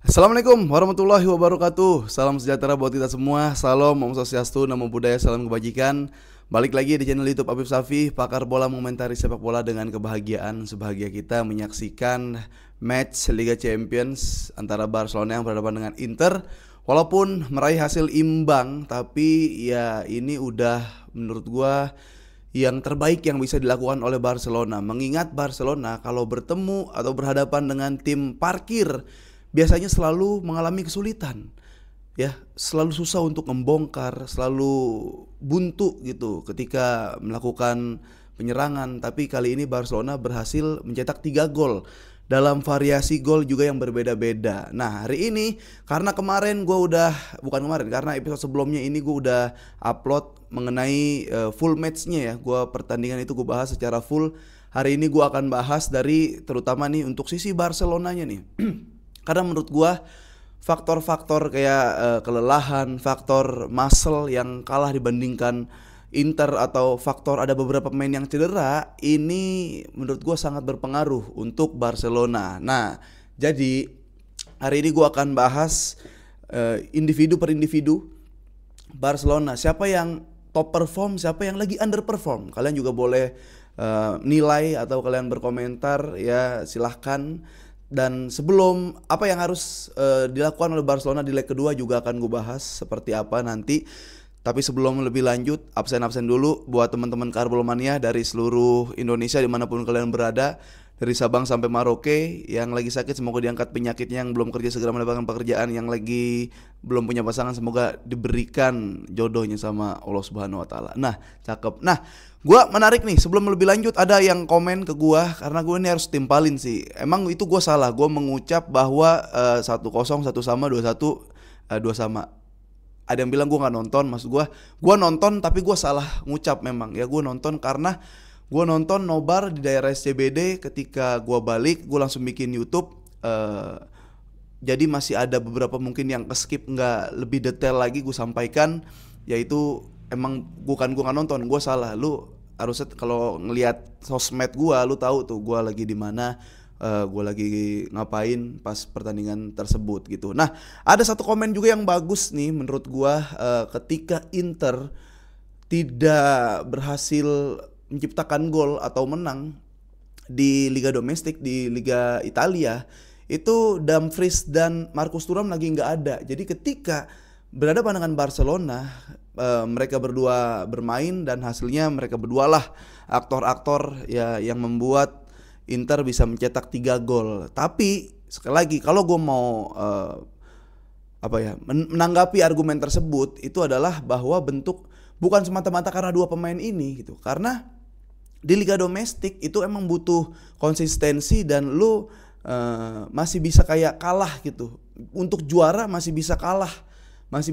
Assalamualaikum warahmatullahi wabarakatuh. Salam sejahtera buat kita semua. Salam, Om Swastiastu, Namo Buddhaya, salam kebajikan. Balik lagi di channel YouTube Afif Safi, pakar bola mengomentari sepak bola dengan kebahagiaan. Sebahagia kita menyaksikan match Liga Champions antara Barcelona yang berhadapan dengan Inter. Walaupun meraih hasil imbang, tapi ya ini udah menurut gua yang terbaik yang bisa dilakukan oleh Barcelona. Mengingat Barcelona kalau bertemu atau berhadapan dengan tim parkir biasanya selalu mengalami kesulitan, ya selalu susah untuk membongkar, selalu buntu gitu ketika melakukan penyerangan. Tapi kali ini Barcelona berhasil mencetak 3 gol dalam variasi gol juga yang berbeda-beda. Nah hari ini karena kemarin gue udah, bukan kemarin, karena episode sebelumnya ini gue udah upload mengenai full matchnya ya, gue pertandingan itu gue bahas secara full. Hari ini gue akan bahas dari terutama nih untuk sisi Barcelonanya nih. Karena menurut gua faktor-faktor kayak kelelahan, faktor muscle yang kalah dibandingkan Inter, atau faktor ada beberapa pemain yang cedera, ini menurut gua sangat berpengaruh untuk Barcelona. Nah, jadi hari ini gua akan bahas individu per individu Barcelona. Siapa yang top perform, siapa yang lagi underperform. Kalian juga boleh nilai atau kalian berkomentar ya, silahkan. Dan sebelum apa yang harus dilakukan oleh Barcelona di leg kedua juga akan gue bahas seperti apa nanti. Tapi sebelum lebih lanjut, absen dulu buat teman-teman Karbolmania dari seluruh Indonesia dimanapun kalian berada, dari Sabang sampai Merauke. Yang lagi sakit semoga diangkat penyakitnya, yang belum kerja segera mendapatkan pekerjaan, yang lagi belum punya pasangan semoga diberikan jodohnya sama Allah Subhanahu Wa Taala. Nah, cakep. Nah, gua menarik nih, sebelum lebih lanjut ada yang komen ke gua karena gua ini harus timpalin sih. Emang itu gua salah, gua mengucap bahwa 1-0 1 sama 2-1 2 sama. Ada yang bilang gua nggak nonton, maksud gua nonton tapi gua salah ngucap memang. Ya gua nonton karena gua nonton nobar di daerah SCBD. Ketika gua balik gua langsung bikin YouTube, jadi masih ada beberapa mungkin yang skip, nggak lebih detail lagi gue sampaikan, yaitu emang bukan gue nggak nonton, gue salah. Lu harusnya kalau ngelihat sosmed gue, lu tahu tuh gue lagi di mana, gue lagi ngapain pas pertandingan tersebut gitu. Nah ada satu komen juga yang bagus nih menurut gue, ketika Inter tidak berhasil menciptakan gol atau menang di Liga Domestik, di Liga Italia, itu Dumfries dan Marcus Thuram lagi nggak ada. Jadi ketika berhadapan dengan Barcelona, mereka berdua bermain dan hasilnya mereka berdualah aktor-aktor ya yang membuat Inter bisa mencetak 3 gol. Tapi sekali lagi kalau gue mau menanggapi argumen tersebut, itu adalah bahwa bentuk bukan semata-mata karena dua pemain ini gitu. Karena di Liga Domestik itu emang butuh konsistensi dan lu masih bisa kayak kalah gitu. Untuk juara masih bisa kalah, masih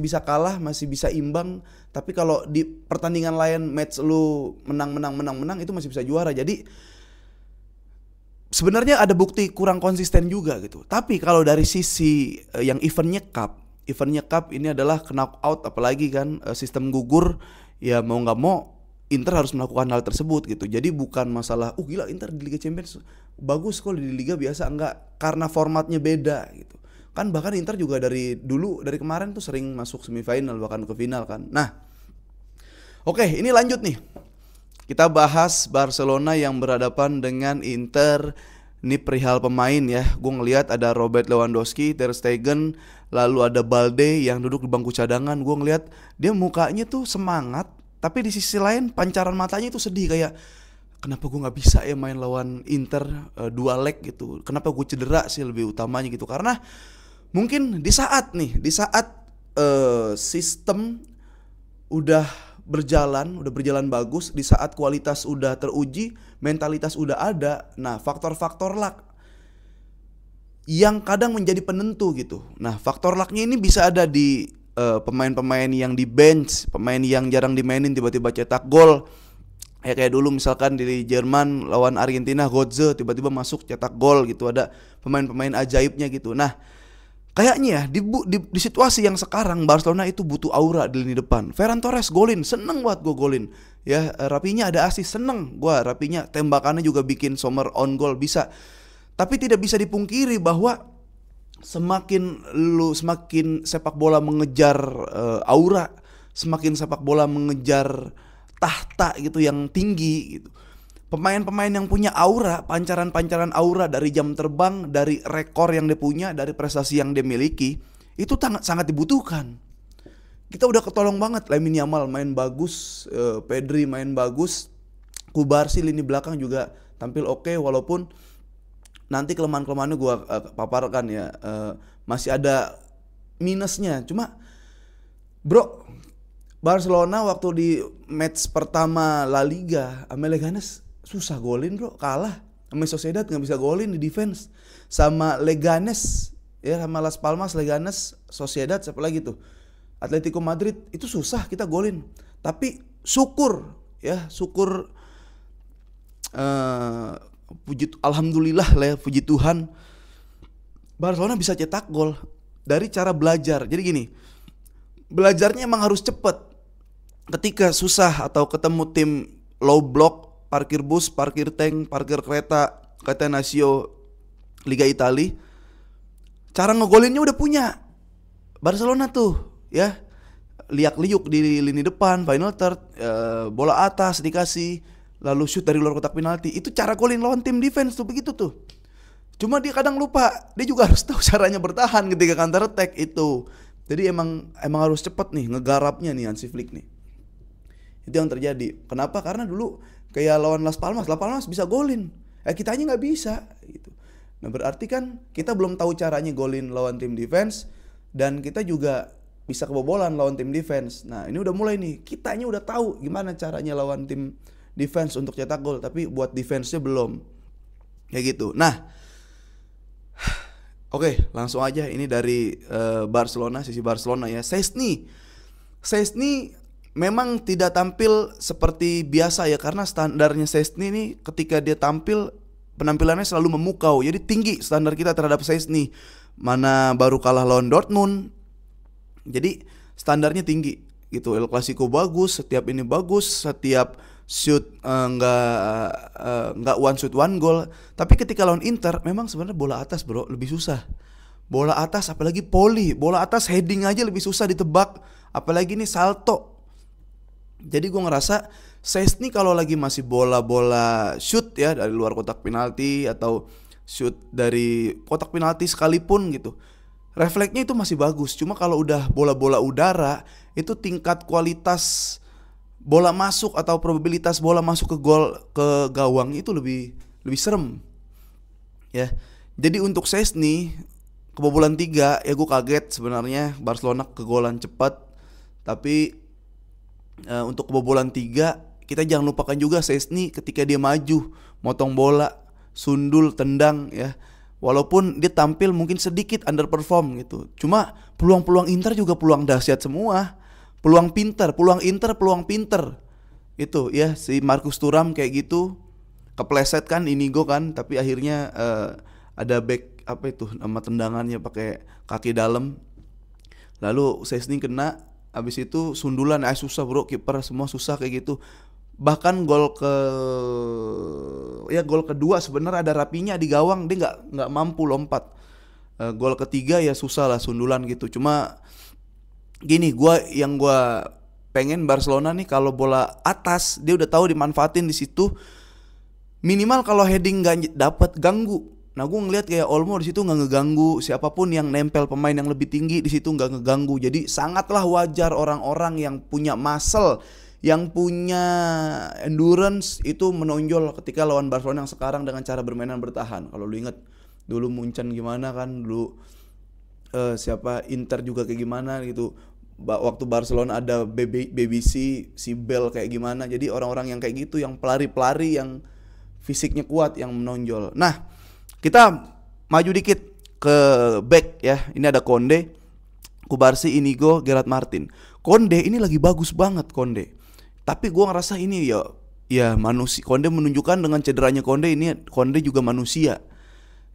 bisa imbang. Tapi kalau di pertandingan lain match lu menang itu masih bisa juara. Jadi sebenarnya ada bukti kurang konsisten juga gitu. Tapi kalau dari sisi yang eventnya cup ini adalah knockout, apalagi kan sistem gugur, ya mau nggak mau Inter harus melakukan hal tersebut gitu. Jadi bukan masalah gila Inter di Liga Champions bagus kok, di Liga biasa enggak, karena formatnya beda gitu. Kan bahkan Inter juga dari kemarin tuh sering masuk semifinal bahkan ke final kan. Nah, oke, ini lanjut nih. Kita bahas Barcelona yang berhadapan dengan Inter. Ini perihal pemain ya. Gue ngelihat ada Robert Lewandowski, Ter Stegen, lalu ada Balde yang duduk di bangku cadangan. Gue ngelihat dia mukanya tuh semangat, tapi di sisi lain pancaran matanya itu sedih, kayak kenapa gue nggak bisa ya main lawan Inter 2 leg gitu. Kenapa gue cedera sih lebih utamanya gitu. Karena mungkin di saat sistem udah berjalan bagus, di saat kualitas udah teruji, mentalitas udah ada. Nah faktor-faktor luck yang kadang menjadi penentu gitu. Nah faktor lucknya ini bisa ada di pemain-pemain yang di bench, pemain yang jarang dimainin tiba-tiba cetak gol. Kayak dulu misalkan di Jerman lawan Argentina, Götze tiba-tiba masuk cetak gol gitu. Ada pemain-pemain ajaibnya gitu. Nah kayaknya ya di situasi yang sekarang Barcelona itu butuh aura di lini depan. Ferran Torres golin, seneng banget gue golin. Ya Rapinya ada assist, seneng gue Rapinya, tembakannya juga bikin Sommer on goal bisa. Tapi tidak bisa dipungkiri bahwa semakin sepak bola mengejar aura, semakin sepak bola mengejar tahta gitu yang tinggi gitu. Pemain-pemain yang punya aura, pancaran-pancaran aura dari jam terbang, dari rekor yang dia punya, dari prestasi yang dia miliki, itu sangat dibutuhkan. Kita udah ketolong banget, Lamine Yamal main bagus, Pedri main bagus, Kubarsi lini belakang juga tampil oke, walaupun nanti kelemahan-kelemahannya gue paparkan ya, masih ada minusnya. Cuma bro, Barcelona waktu di match pertama La Liga sama Leganes susah golin bro, kalah sama Sociedad, nggak bisa golin di defense. Sama Leganes ya, sama Las Palmas, Leganes, Sociedad, siapa lagi tuh, Atletico Madrid, itu susah kita golin. Tapi syukur ya, syukur alhamdulillah lah ya, puji Tuhan, Barcelona bisa cetak gol dari cara belajar. Jadi gini, belajarnya emang harus cepet. Ketika susah atau ketemu tim low block, parkir bus, parkir tank, parkir kereta, Catenaccio Liga Italia, cara ngegolinnya udah punya Barcelona tuh ya. Liak-liuk di lini depan, final third, bola atas dikasih, lalu shoot dari luar kotak penalti. Itu cara golin lawan tim defense tuh, begitu tuh. Cuma dia kadang lupa, dia juga harus tahu caranya bertahan ketika counter attack itu. Jadi emang harus cepet nih ngegarapnya nih Hansi Flick nih. Itu yang terjadi. Kenapa? Karena dulu kayak lawan Las Palmas bisa golin, kitanya nggak bisa gitu. Nah berarti kan kita belum tahu caranya golin lawan tim defense, dan kita juga bisa kebobolan lawan tim defense. Nah ini udah mulai nih, kitanya udah tahu gimana caranya lawan tim defense untuk cetak gol, tapi buat defense-nya belum. Kayak gitu. Nah, oke, langsung aja ini dari Barcelona, sisi Barcelona ya. Szczęsny memang tidak tampil seperti biasa ya, karena standarnya Szczęsny ini ketika dia tampil, penampilannya selalu memukau. Jadi tinggi standar kita terhadap Szczęsny. Mana baru kalah lawan Dortmund. Jadi standarnya tinggi gitu. El Clasico bagus, setiap ini bagus, setiap shoot nggak one shoot one goal. Tapi ketika lawan Inter memang sebenarnya bola atas bro lebih susah. Bola atas apalagi volley, bola atas heading aja lebih susah ditebak, apalagi nih salto. Jadi gue ngerasa Szczęsny kalau lagi masih bola-bola shoot ya dari luar kotak penalti atau shoot dari kotak penalti sekalipun gitu, refleksnya itu masih bagus. Cuma kalau udah bola-bola udara, itu tingkat kualitas bola masuk atau probabilitas bola masuk ke gol, ke gawang itu lebih serem ya. Jadi untuk Szczęsny kebobolan 3 ya, gue kaget sebenarnya Barcelona kegolan cepat. Tapi untuk kebobolan 3 kita jangan lupakan juga Szczęsny ketika dia maju, motong bola, sundul, tendang ya. Walaupun dia tampil mungkin sedikit underperform gitu, cuma peluang-peluang Inter juga peluang dahsyat semua. Peluang Inter peluang pinter. Itu ya, si Marcus Thuram kayak gitu, kepleset kan Inigo kan, tapi akhirnya ada back apa itu nama tendangannya pakai kaki dalam. Lalu Szczęsny kena, habis itu sundulan, susah bro, kiper semua susah kayak gitu. Bahkan gol kedua sebenarnya ada Rapinya di gawang, dia nggak mampu lompat. Gol ketiga ya susah lah, sundulan gitu. Cuma gini, gua pengen Barcelona nih kalau bola atas dia udah tahu dimanfaatin di situ. Minimal kalau heading nggak dapat ganggu. Nah gue ngeliat kayak Olmo di situ nggak ngeganggu, siapapun yang nempel pemain yang lebih tinggi di situ nggak ngeganggu. Jadi sangatlah wajar orang-orang yang punya muscle, yang punya endurance itu menonjol ketika lawan Barcelona yang sekarang dengan cara bermainan bertahan. Kalau lu inget dulu Munchen gimana kan, dulu siapa Inter juga kayak gimana gitu. Waktu Barcelona ada BBC, si Bell kayak gimana. Jadi orang-orang yang kayak gitu, yang pelari-pelari, yang fisiknya kuat, yang menonjol. Nah kita maju dikit ke back ya. Ini ada Konde, Kubarsi, Inigo, Gerard Martin. Konde ini lagi bagus banget Konde. Tapi gue ngerasa ini ya manusia. Konde menunjukkan dengan cederanya Konde ini, Konde juga manusia.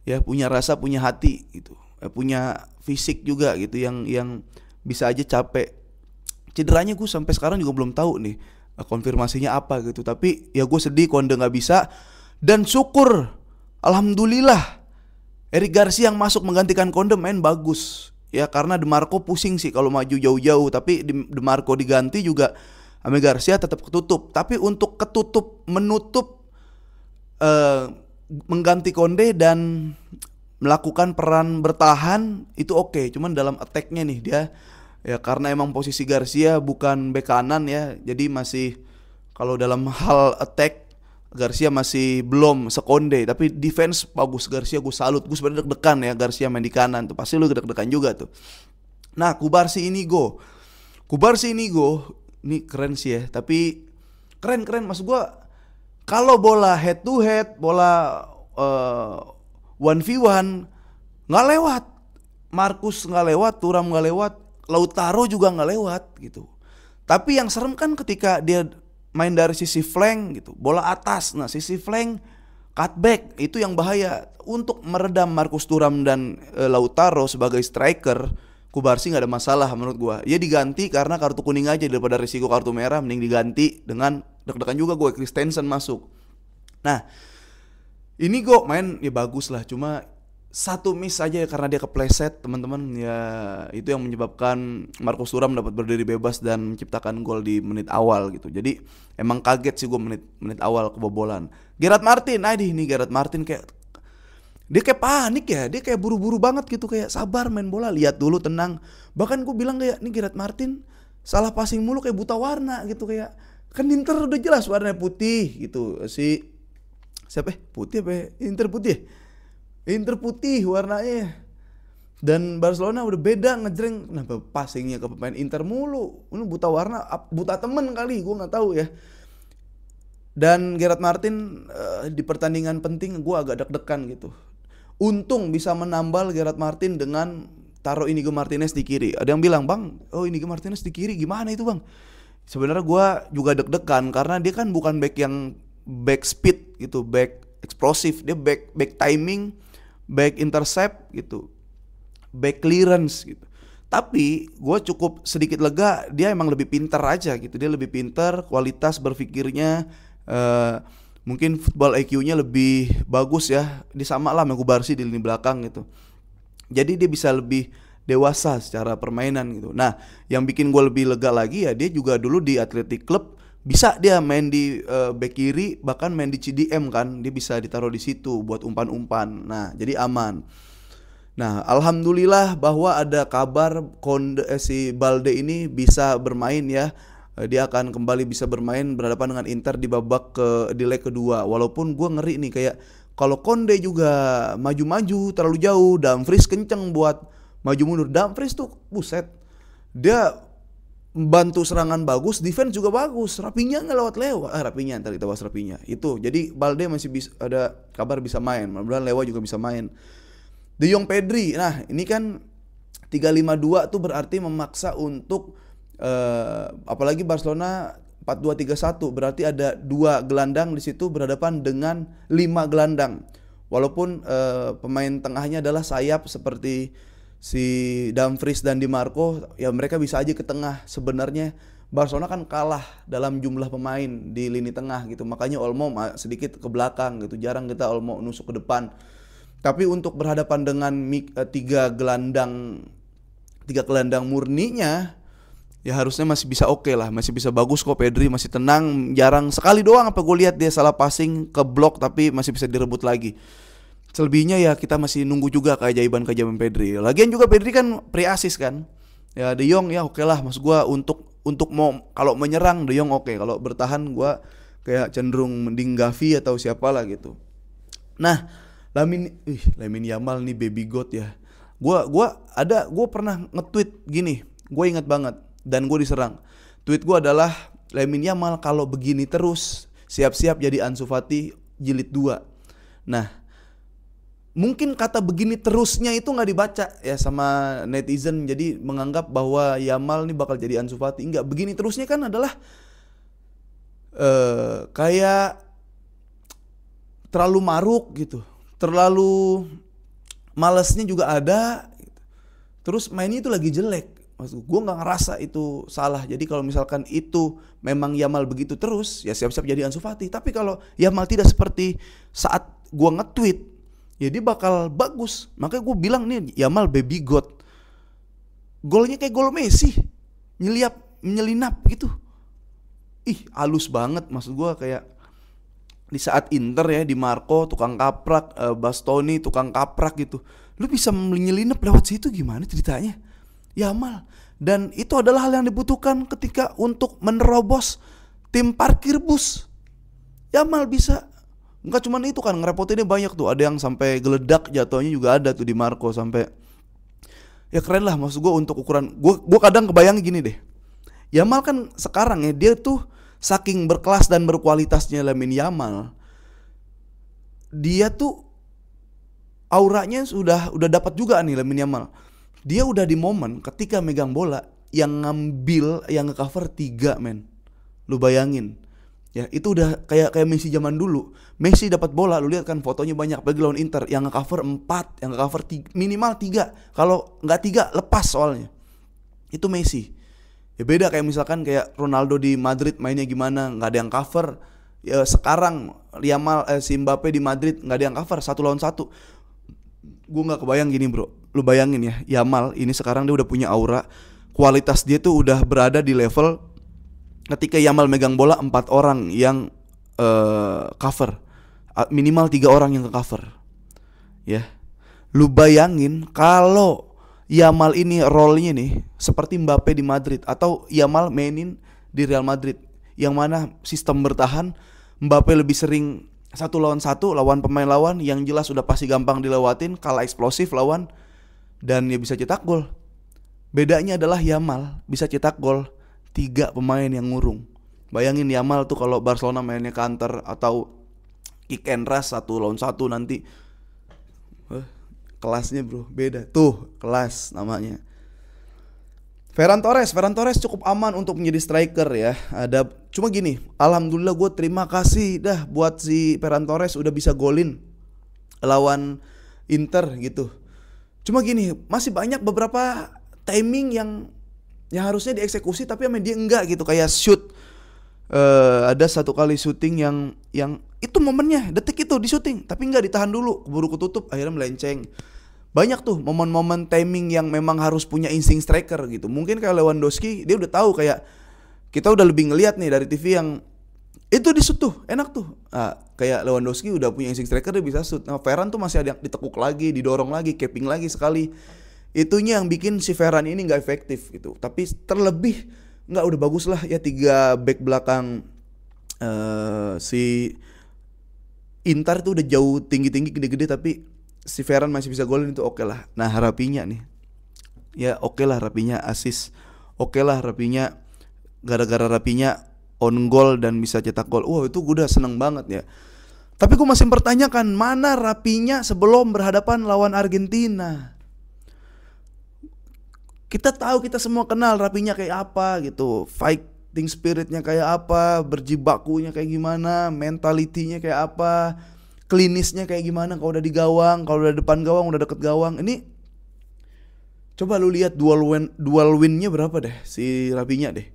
Ya punya rasa, punya hati gitu. Punya fisik juga gitu yang bisa aja capek. Cederanya gue sampai sekarang juga belum tahu nih konfirmasinya apa gitu. Tapi ya gue sedih Konde nggak bisa, dan syukur alhamdulillah Eric Garcia yang masuk menggantikan Konde main bagus. Ya karena DeMarco pusing sih kalau maju jauh-jauh, tapi DeMarco diganti juga Ame Garcia tetap ketutup. Tapi untuk menutup mengganti Konde dan melakukan peran bertahan itu oke. Cuman dalam attack-nya nih dia ya karena emang posisi Garcia bukan bek kanan ya, jadi masih kalau dalam hal attack Garcia masih belum sekonde, tapi defense bagus Garcia, gue salut. Gue sebenarnya deg-degan ya Garcia main di kanan tuh, pasti lu deg-degan juga tuh. Nah Kubarsi Inigo ini keren sih ya, tapi keren maksud gue kalau bola head to head, bola 1v1 nggak lewat, Marcus nggak lewat, Thuram nggak lewat, Lautaro juga nggak lewat gitu. Tapi yang serem kan ketika dia main dari sisi flank gitu, bola atas. Nah sisi flank cutback itu yang bahaya. Untuk meredam Marcus Thuram dan Lautaro sebagai striker, Kubarsi nggak ada masalah menurut gua. Dia diganti karena kartu kuning aja daripada risiko kartu merah, mending diganti dengan deg-degan juga gue Christensen masuk. Nah ini gue main ya bagus lah, cuma satu miss aja ya karena dia kepleset teman-teman ya, itu yang menyebabkan Marcus Thuram dapat berdiri bebas dan menciptakan gol di menit awal gitu. Jadi emang kaget sih gue menit awal kebobolan. Gerard Martin, ini Gerard Martin kayak dia kayak panik ya, dia kayak buru-buru banget gitu, kayak sabar main bola, lihat dulu, tenang. Bahkan gue bilang kayak nih Gerard Martin salah passing mulu, kayak buta warna gitu, kayak kan Inter udah jelas warnanya putih gitu. Siapa putih apa Inter putih? Inter putih warnanya. Dan Barcelona udah beda ngejreng. Kenapa passingnya ke pemain Inter mulu? Ini buta warna, buta temen kali, gue nggak tahu ya. Dan Gerard Martin di pertandingan penting gue agak deg-degan gitu. Untung bisa menambal Gerard Martin dengan taruh Inigo Martinez di kiri. Ada yang bilang, "Bang, Inigo Martinez di kiri gimana itu, Bang?" Sebenarnya gue juga deg-degan karena dia kan bukan back yang back speed gitu, back eksplosif. Dia back timing, back intercept gitu, back clearance gitu. Tapi gue cukup sedikit lega, dia emang lebih pintar aja gitu. Dia lebih pintar, kualitas berpikirnya mungkin football IQ-nya lebih bagus ya. Dia sama lah sama Kubarsi di lini belakang gitu. Jadi dia bisa lebih dewasa secara permainan gitu. Nah yang bikin gue lebih lega lagi ya, dia juga dulu di Athletic Club bisa dia main di back kiri, bahkan main di CDM kan, dia bisa ditaruh di situ buat umpan-umpan. Nah jadi aman. Nah alhamdulillah bahwa ada kabar si Balde ini bisa bermain ya. Dia akan kembali bisa bermain berhadapan dengan Inter di di leg kedua. Walaupun gue ngeri nih, kayak kalau Konde juga maju-maju terlalu jauh, Dumfries kenceng buat maju mundur. Dumfries tuh buset, dia bantu serangan bagus, defense juga bagus. Rapinya nggak lewat. Rapinya ntar kita bahas Rapinya. Itu jadi Balde masih bisa, ada kabar bisa main. Mudah-mudahan Lewa juga bisa main. De Jong, Pedri. Nah ini kan 3-5-2 tuh berarti memaksa untuk apalagi Barcelona 4-2-3-1, berarti ada 2 gelandang di situ berhadapan dengan 5 gelandang. Walaupun pemain tengahnya adalah sayap seperti si Dumfries dan Di Marco, ya mereka bisa aja ke tengah. Sebenarnya Barcelona kan kalah dalam jumlah pemain di lini tengah gitu, makanya Olmo sedikit ke belakang gitu, jarang kita Olmo nusuk ke depan. Tapi untuk berhadapan dengan 3 gelandang murninya, ya harusnya masih bisa oke lah, masih bisa bagus kok. Pedri masih tenang, jarang sekali doang apa gue lihat dia salah passing ke blok, tapi masih bisa direbut lagi. Selebihnya ya kita masih nunggu juga keajaiban Pedri. Lagian juga Pedri kan pre-assist kan. Ya De Jong ya oke lah, maksud gue untuk mau kalau menyerang De Jong oke, kalau bertahan gue kayak cenderung mending Gavi atau siapa lah gitu. Nah Lamine Yamal nih baby god ya. Gue pernah nge-tweet gini, gue ingat banget. Dan gue diserang. Tweet gue adalah, Lamine Yamal kalau begini terus siap-siap jadi Ansu Fati jilid 2. Nah mungkin kata begini terusnya itu gak dibaca ya sama netizen, jadi menganggap bahwa Yamal nih bakal jadi Ansu Fati. Enggak, begini terusnya kan adalah kayak terlalu maruk gitu, terlalu malesnya juga ada gitu. Terus mainnya itu lagi jelek. Maksud gue gak ngerasa itu salah. Jadi kalau misalkan itu memang Yamal begitu terus, ya siap-siap jadi Ansu Fati. Tapi kalau Yamal tidak seperti saat gue nge-tweet, ya dia bakal bagus. Makanya gue bilang nih Yamal baby god. Golnya kayak gol Messi, nyelinap gitu. Ih, halus banget. Maksud gue kayak di saat Inter ya, di Marco tukang kaprak, Bastoni tukang kaprak gitu. Lu bisa nyelinap lewat situ, gimana ceritanya? Yamal. Dan itu adalah hal yang dibutuhkan ketika untuk menerobos tim parkir bus. Yamal bisa. Enggak cuman itu kan, ngerepotinnya banyak tuh. Ada yang sampai geledak jatuhnya juga ada tuh di Marco sampai. Ya keren lah, maksud gue untuk ukuran. Gue kadang kebayang gini deh. Yamal kan sekarang ya, dia tuh saking berkelas dan berkualitasnya Lamine Yamal. Dia tuh auranya sudah dapat juga nih Lamine Yamal. Dia udah di momen ketika megang bola yang ngambil, yang nge-cover 3 men. Lu bayangin. Ya, itu udah kayak Messi zaman dulu. Messi dapat bola, lu lihat kan fotonya banyak bagi lawan Inter, yang nge-cover 4, yang nge-cover minimal 3. Kalau enggak 3 lepas soalnya. Itu Messi. Ya beda kayak misalkan kayak Ronaldo di Madrid mainnya gimana, enggak ada yang cover. Ya sekarang Yamal si Mbappe di Madrid enggak ada yang cover 1 lawan 1. Gue enggak kebayang gini, Bro. Lu bayangin ya, Yamal ini sekarang dia udah punya aura. Kualitas dia tuh udah berada di level ketika Yamal megang bola 4 orang yang cover, minimal 3 orang yang ke cover. Ya, lu bayangin kalau Yamal ini role-nya nih seperti Mbappe di Madrid, atau Yamal mainin di Real Madrid, yang mana sistem bertahan, Mbappe lebih sering 1 lawan 1 lawan pemain lawan yang jelas udah pasti gampang dilewatin, kalah eksplosif lawan, dan ya bisa cetak gol. Bedanya adalah Yamal bisa cetak gol 3 pemain yang ngurung. Bayangin Yamal tuh kalau Barcelona mainnya counter atau kick and rush 1 lawan 1 nanti. Kelasnya bro, beda. Tuh, kelas namanya. Ferran Torres cukup aman untuk menjadi striker ya. Cuma gini, alhamdulillah gue terima kasih dah buat si Ferran Torres udah bisa golin lawan Inter gitu. Cuma gini, masih banyak beberapa timing yang harusnya dieksekusi tapi sama dia enggak gitu, kayak shoot. Ada 1 kali syuting yang itu momennya detik itu di syuting tapi enggak ditahan dulu, keburu ketutup akhirnya melenceng. Banyak tuh momen-momen timing yang memang harus punya insting striker gitu. Mungkin kayak Lewandowski, dia udah tahu kayak kita udah lebih ngelihat nih dari TV yang itu di shoot tuh enak tuh. Kayak Lewandowski udah punya insting striker, dia bisa shoot. Nah, Ferran tuh masih ada yang ditekuk lagi, didorong lagi, capping lagi sekali. Itunya yang bikin si Ferran ini nggak efektif gitu. Tapi terlebih nggak, udah bagus lah ya 3 back belakang si Inter itu udah jauh tinggi-tinggi gede-gede, tapi si Ferran masih bisa golin, itu oke lah. Nah Rapinya nih, ya oke lah Rapinya assist, oke lah Rapinya, gara-gara Rapinya on goal dan bisa cetak gol. Wah itu gue udah seneng banget ya. Tapi gue masih mempertanyakan, mana Rapinya sebelum berhadapan lawan Argentina? Kita tahu, kita semua kenal Rapinya kayak apa gitu, fighting spiritnya kayak apa, berjibakunya kayak gimana, mentalitinya kayak apa, klinisnya kayak gimana kalau udah di gawang, kalau udah depan gawang, udah deket gawang. Ini coba lu lihat dual win-nya berapa deh si Rapinya deh.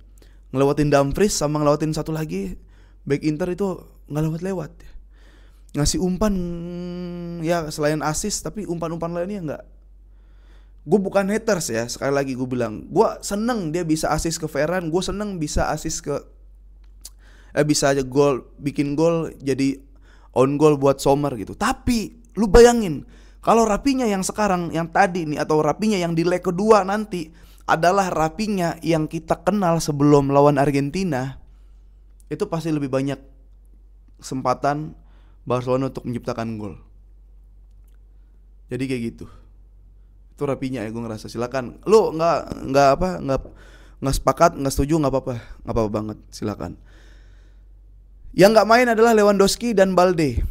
Ngelewatin Dumfries sama ngelewatin satu lagi back Inter itu nggak lewat-lewat. Ngasih umpan ya selain assist, tapi umpan-umpan lainnya nggak. Gue bukan haters ya, sekali lagi gue bilang, gue seneng dia bisa assist ke Ferran, gue seneng bisa assist ke bisa aja gol, bikin gol jadi on goal buat Sommer gitu. Tapi lu bayangin kalau Rapinya yang sekarang, yang tadi nih, atau Rapinya yang di leg kedua nanti adalah Rapinya yang kita kenal sebelum lawan Argentina, itu pasti lebih banyak kesempatan Barcelona untuk menciptakan gol. Jadi kayak gitu. Itu Rapinya ya, gue ngerasa. Silakan lu nggak sepakat, nggak setuju, nggak apa-apa banget, silakan. Yang nggak main adalah Lewandowski dan Balde.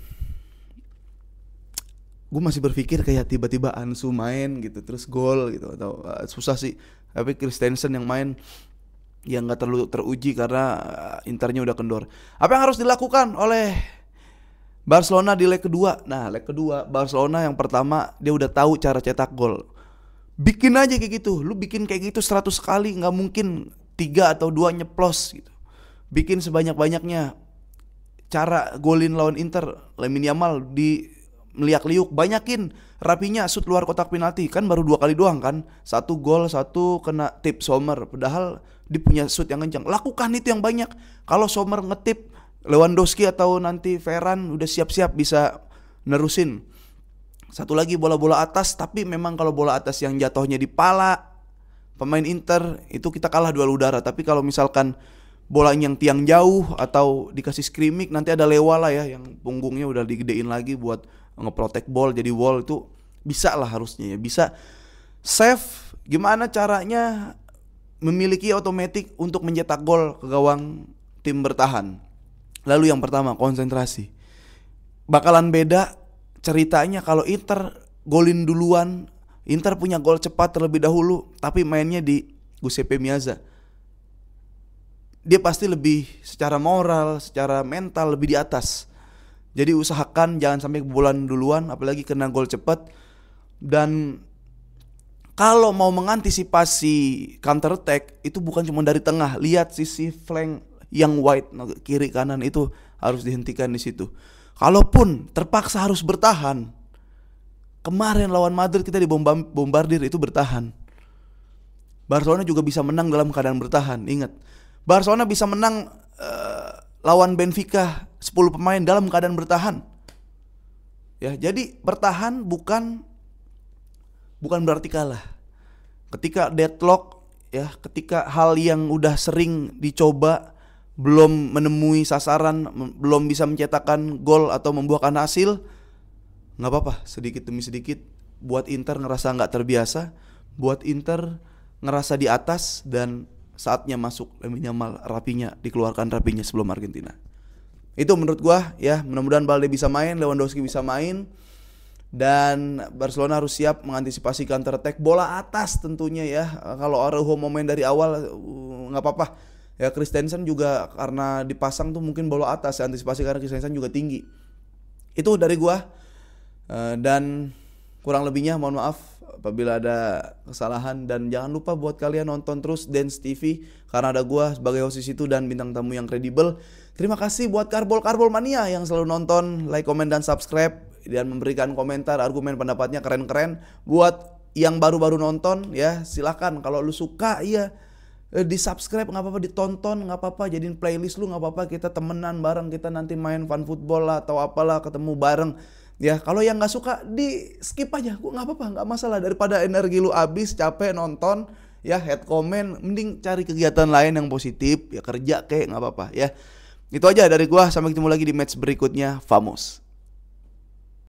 Gue masih berpikir kayak tiba-tiba Ansu main gitu terus gol gitu, atau susah sih. Tapi Christensen yang main yang nggak terlalu teruji karena Internya udah kendor. Apa yang harus dilakukan oleh Barcelona di leg kedua? Nah, leg kedua Barcelona yang pertama dia udah tahu cara cetak gol. Bikin aja kayak gitu. Lu bikin kayak gitu 100 kali, nggak mungkin 3 atau 2 nyeplos gitu. Bikin sebanyak-banyaknya. Cara golin lawan Inter, Lamine Yamal di meliak-liuk. Banyakin Rapinya shoot luar kotak penalti, kan baru 2 kali doang kan. 1 gol, 1 kena tip Sommer. Padahal dia punya shoot yang kencang. Lakukan itu yang banyak. Kalau Sommer ngetip, Lewandowski atau nanti Ferran udah siap-siap bisa nerusin. Satu lagi bola-bola atas, tapi memang kalau bola atas yang jatuhnya di pala pemain Inter itu kita kalah duel udara. Tapi kalau misalkan bolanya yang tiang jauh atau dikasih skrimming, nanti ada Lewa lah ya yang punggungnya udah digedein lagi buat ngeprotect ball, jadi wall itu bisa lah harusnya ya. Bisa save, gimana caranya memiliki otomatis untuk mencetak gol ke gawang tim bertahan. Lalu yang pertama, konsentrasi. Bakalan beda ceritanya kalau Inter golin duluan. Inter punya gol cepat terlebih dahulu, tapi mainnya di Giuseppe Meazza. Dia pasti lebih secara moral, secara mental lebih di atas. Jadi usahakan jangan sampai kebobolan duluan, apalagi kena gol cepat. Dan kalau mau mengantisipasi counter attack itu bukan cuma dari tengah, lihat sisi flank yang wide kiri kanan itu harus dihentikan di situ. Kalaupun terpaksa harus bertahan, kemarin lawan Madrid kita dibombardir itu bertahan. Barcelona juga bisa menang dalam keadaan bertahan. Ingat, Barcelona bisa menang lawan Benfica 10 pemain dalam keadaan bertahan. Ya, jadi bertahan bukan berarti kalah. Ketika deadlock ya, ketika hal yang udah sering dicoba belum menemui sasaran, belum bisa mencetakkan gol atau membuahkan hasil, nggak apa-apa, sedikit demi sedikit buat Inter ngerasa nggak terbiasa, buat Inter ngerasa di atas, dan saatnya masuk Lamine Yamal, Rapinya dikeluarkan, Rapinya sebelum Argentina. Itu menurut gua ya, mudah-mudahan Balde bisa main, Lewandowski bisa main, dan Barcelona harus siap mengantisipasi counter attack bola atas tentunya ya. Kalau Araujo mau main dari awal nggak apa-apa. Ya Christensen juga karena dipasang tuh mungkin bola atas ya, antisipasi karena Christensen juga tinggi. Itu dari gua. Dan kurang lebihnya mohon maaf apabila ada kesalahan, dan jangan lupa buat kalian nonton terus Dance TV karena ada gua sebagai host di situ dan bintang tamu yang kredibel. Terima kasih buat Karbol Mania yang selalu nonton, like, komen, dan subscribe, dan memberikan komentar, argumen, pendapatnya keren-keren. Buat yang baru-baru nonton ya silakan, kalau lu suka ya di subscribe nggak apa-apa, ditonton nggak apa-apa, jadiin playlist lu nggak apa-apa, kita temenan bareng, kita nanti main fun football lah atau apalah, ketemu bareng. Ya kalau yang nggak suka di skip aja, gua nggak apa-apa, nggak masalah. Daripada energi lu habis capek nonton ya head comment, mending cari kegiatan lain yang positif ya, kerja kayak nggak apa-apa ya. Itu aja dari gua, sampai ketemu lagi di match berikutnya. Vamos.